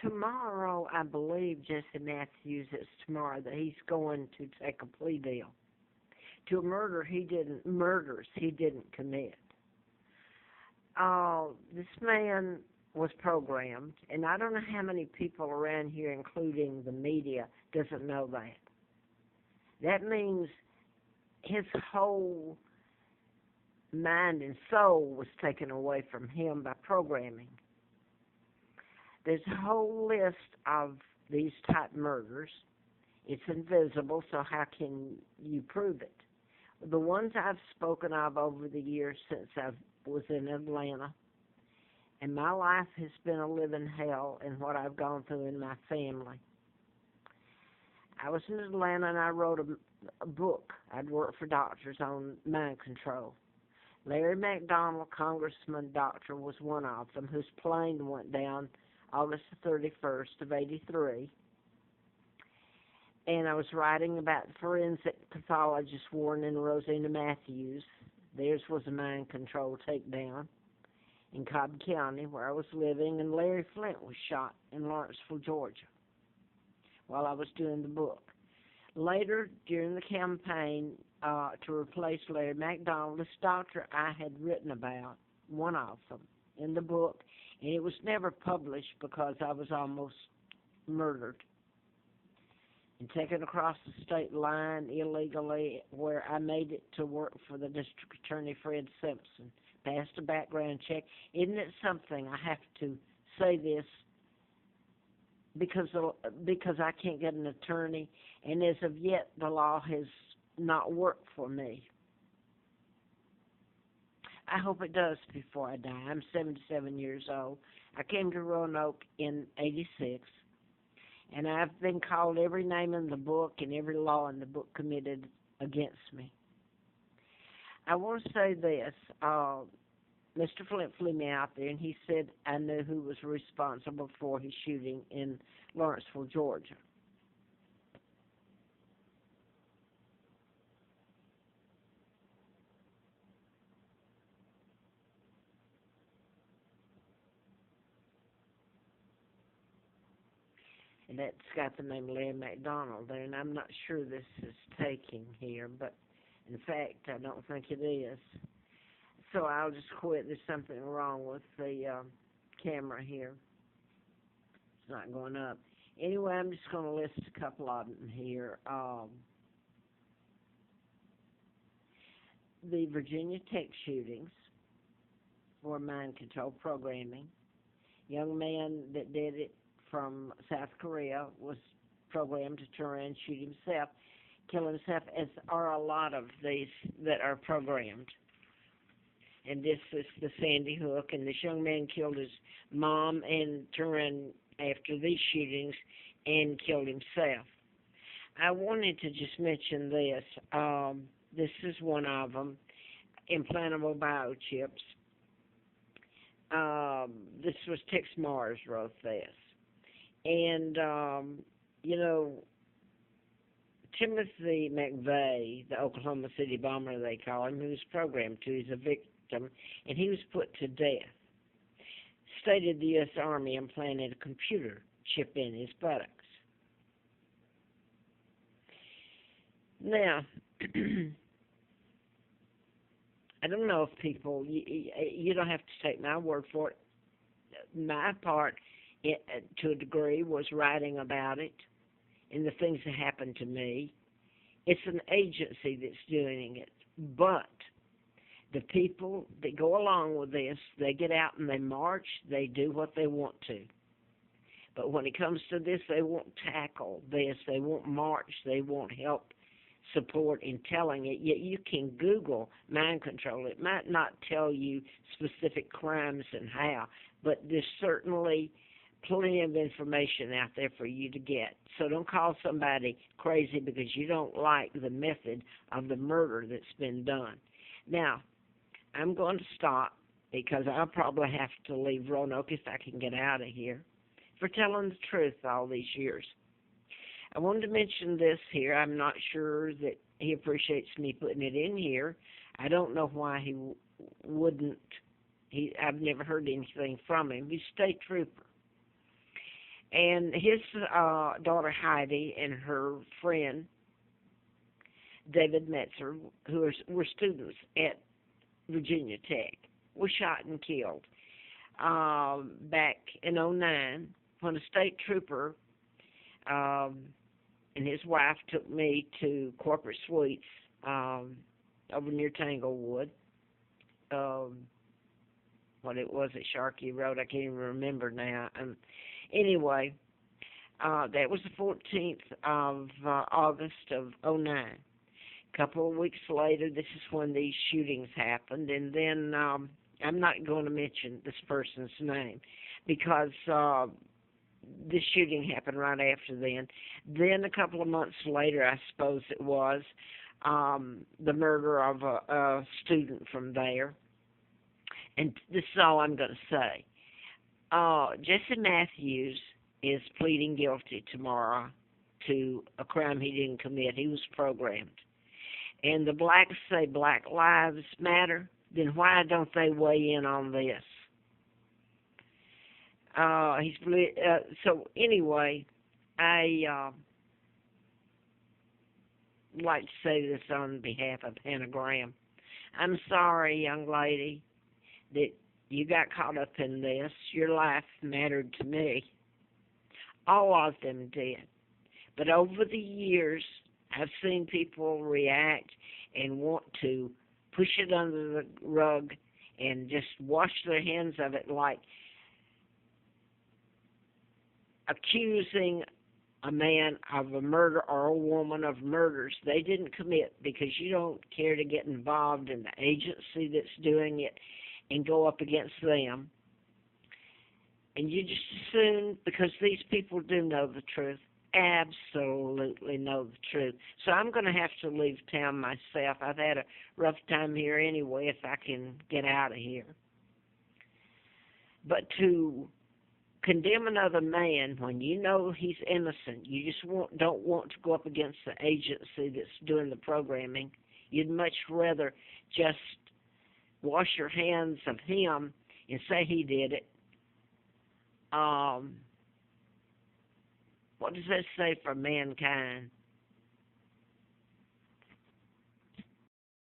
Tomorrow, I believe Jesse Matthews, it's tomorrow, that he's going to take a plea deal to a murders he didn't commit. This man was programmed, and I don't know how many people around here, including the media, doesn't know that. That means his whole mind and soul was taken away from him by programming. There's a whole list of these type murders. It's invisible, so how can you prove it? The ones I've spoken of over the years since I was in Atlanta, and my life has been a living hell in what I've gone through in my family. I was in Atlanta and I wrote a book. I'd worked for doctors on mind control. Larry McDonald, Congressman Doctor, was one of them, whose plane went down August the 31st of 83. And I was writing about forensic pathologist Warren and Rosina Matthews. Theirs was a mind control takedown in Cobb County, where I was living, and Larry Flint was shot in Lawrenceville, Georgia, while I was doing the book. Later, during the campaign to replace Larry McDonald, this doctor I had written about, one of them, in the book, and it was never published because I was almost murdered and taken across the state line illegally, where I made it to work for the district attorney, Fred Simpson, passed a background check. Isn't it something? I have to say this because I can't get an attorney, and as of yet, the law has not worked for me. I hope it does before I die. I'm 77 years old. I came to Roanoke in 86, and I've been called every name in the book and every law in the book committed against me. I want to say this. Mr. Flint flew me out there, and he said I knew who was responsible for his shooting in Lawrenceville, Georgia. And that's got the name Larry McDonald there, and I'm not sure this is taking here, but in fact, I don't think it is. So I'll just quit. There's something wrong with the camera here. It's not going up. Anyway, I'm just going to list a couple of them here. The Virginia Tech shootings were mind control programming. Young man that did it from South Korea was programmed to turn around and shoot himself, kill himself, as are a lot of these that are programmed. And this is the Sandy Hook, and this young man killed his mom and turned around after these shootings and killed himself. I wanted to just mention this. This is one of them, implantable biochips. This was Tex Mars wrote this. And, Timothy McVeigh, the Oklahoma City bomber they call him, who was programmed to, he's a victim, and he was put to death, stated the U.S. Army implanted a computer chip in his buttocks. Now, I don't know if people, you don't have to take my word for it. My part, to a degree, was writing about it and the things that happened to me. It's an agency that's doing it, but the people that go along with this, they get out and they march, they do what they want to. But when it comes to this, they won't tackle this, they won't march, they won't help support in telling it. Yet you can Google mind control. It might not tell you specific crimes and how, but there's certainly plenty of information out there for you to get. So don't call somebody crazy because you don't like the method of the murder that's been done. Now, I'm going to stop because I'll probably have to leave Roanoke if I can get out of here for telling the truth all these years. I wanted to mention this here. I'm not sure that he appreciates me putting it in here. I don't know why he wouldn't. I've never heard anything from him. He's a state trooper. And his daughter Heidi and her friend David Metzer, were students at Virginia Tech, were shot and killed back in '09 when a state trooper and his wife took me to Corporate Suites over near Tanglewood. What it was at Sharkey Road, I can't even remember now. Anyway, that was the 14th of August of '09. A couple of weeks later, this is when these shootings happened, and then I'm not going to mention this person's name because this shooting happened right after then. Then a couple of months later, I suppose it was, the murder of a student from there. And this is all I'm going to say. Jesse Matthews is pleading guilty tomorrow to a crime he didn't commit. He was programmed. And the blacks say Black Lives Matter. Then why don't they weigh in on this? So anyway, I like to say this on behalf of Hannah Graham. I'm sorry, young lady, that you got caught up in this. Your life mattered to me. All of them did. But over the years, I've seen people react and want to push it under the rug and just wash their hands of it, like accusing a man of a murder or a woman of murders they didn't commit because you don't care to get involved in the agency that's doing it and go up against them. And you just assume, because these people do know the truth, absolutely know the truth. So I'm going to have to leave town myself. I've had a rough time here anyway if I can get out of here. But to condemn another man when you know he's innocent, you just don't want to go up against the agency that's doing the programming. You'd much rather just wash your hands of him and say he did it. What does that say for mankind?